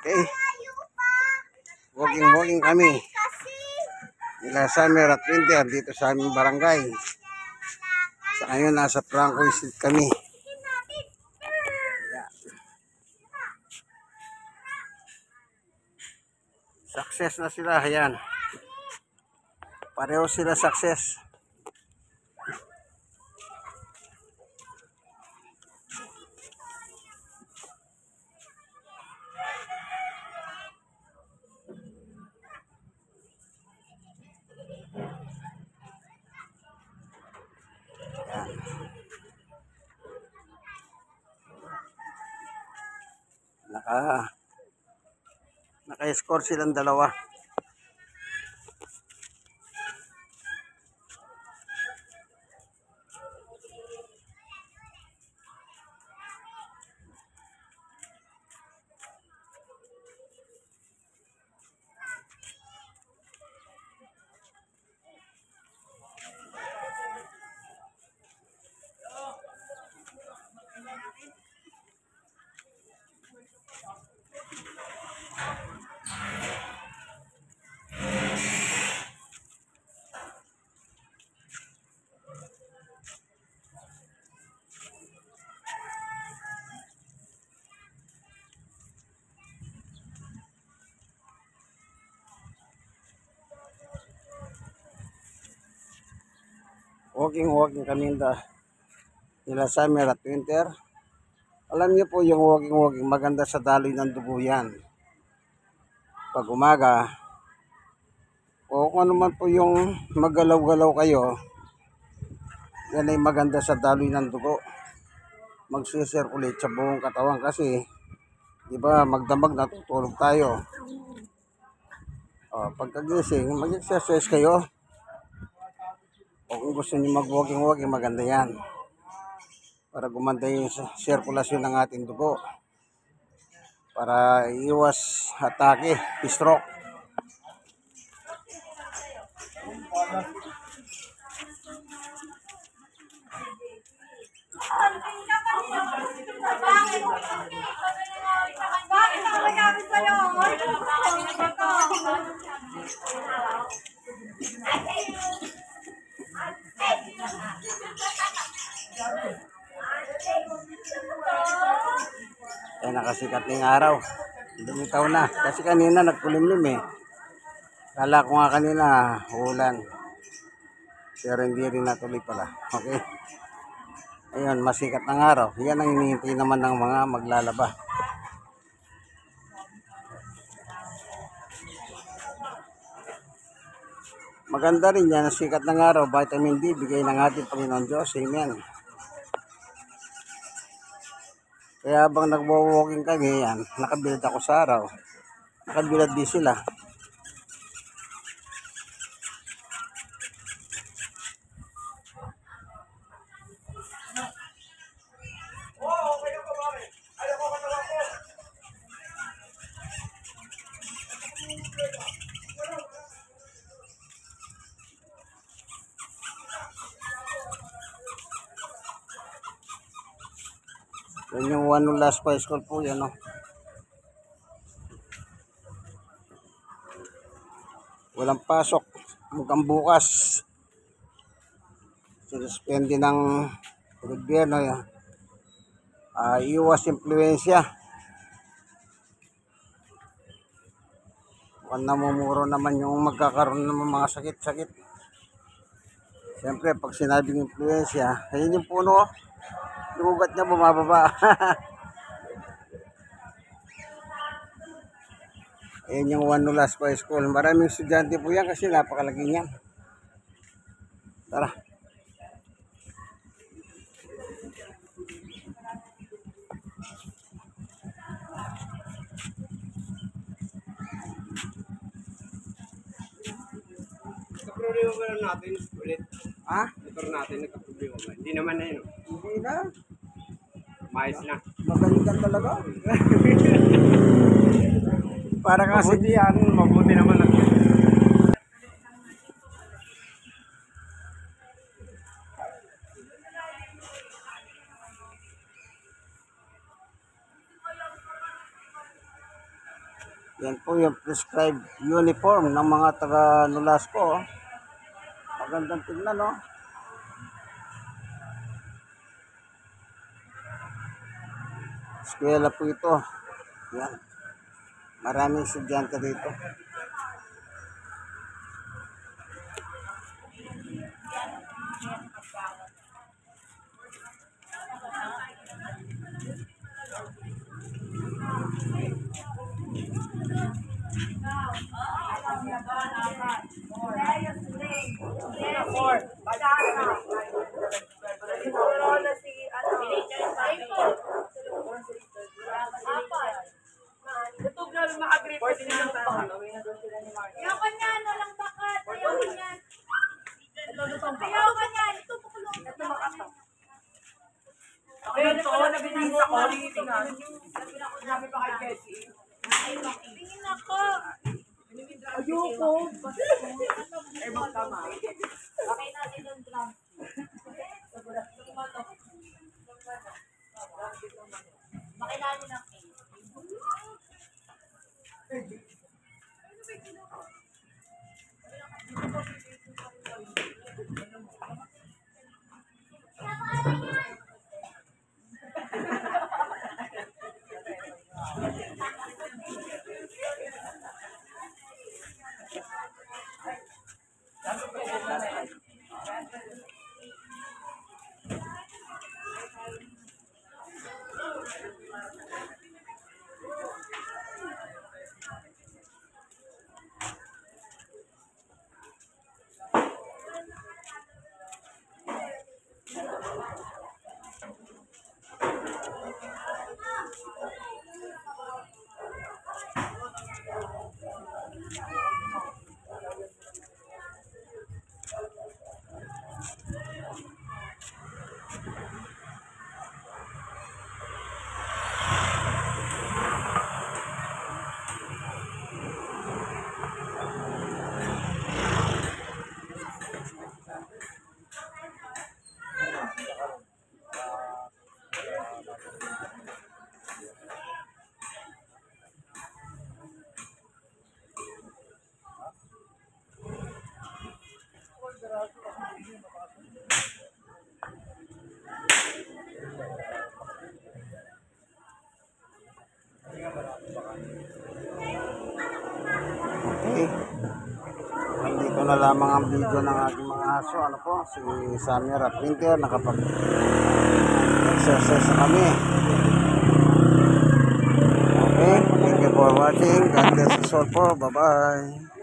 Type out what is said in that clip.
Okay. Walking kami. Nila Summer at Winter dito sa aming barangay. Sa ngayon nasa Franco Street kami. Success na sila. Ayan. Pareho sila success. Naka-score silang dalawa. Walking kami nila Summer at Winter. Alam niyo po yung walking maganda sa daloy ng dugo yan. Pag umaga, o kung ano man po yung maggalaw-galaw kayo, yan ay maganda sa daloy ng dugo. Mag-circulate sa buong katawan kasi, di ba, magdamag natutulog tayo. Pagkagising, mag-exercise kayo. O kung gusto niyo mag-walking, maganda yan. Para gumanda yung sirkulasyon ng ating dugo. Para iwas atake, stroke. Kaya nakasikat ng araw. Lumitaw na. Kasi kanina nagkulimlim eh. Kala ko nga kanina ulan. Pero hindi rin natuloy pala. Okay. Ayun, masikat ng araw. Yan ang hinihintay naman ng mga maglalaba. Maganda rin yan, sikat ng araw, vitamin D, bigay ng ating Panginoon Diyos. Amen. Kaya habang nagwo-walking kami, yan, nakabilad ako sa araw. Nakabilad din sila. Yan yung one last pa school po yan, no? Walang pasok hanggang bukas. Sinuspende ng gobyerno yan. Iwas impluensya. Mukhang namumuro naman yung magkakaroon ng mga sakit-sakit. Siyempre, pag sinabing impluensya, ayun yung puno, yung ugat niya bumababa. Ayan yung One Nulas Pa School. Maraming estudyante po yan kasi napakalaki niyan. Tara. Nagka-problema ba natin ulit? Ha? Motor natin nagka-problema ba? Hindi naman na yun. Hindi na. Maayos na. Magalitan talaga. Para kasi Mabuti yan. Mabuti naman na. Yan po yung prescribed uniform ng mga taga Nolasco. Oh. Magandang tingnan, no? Eskwela po ito. Yan. Maraming estudyante dito. Ayaw ka niyan, walang bakat. Ayaw ka niyan. Ayaw ka niyan. Ito pakulong. Ito bakat. Ayun, ito, nabinasa ko, tingnan. Sabi pa kay Jessie. Tingin ako. Ayoko. Eh, bang tama. Okay natin yung drum. Makilali ng cake. Okay. Nandito na lamang ang video ng aking mga aso. Ano po, si Samir at Winter nakapag-exercise na kami. Okay, thank you for watching. God bless us all po. Bye-bye.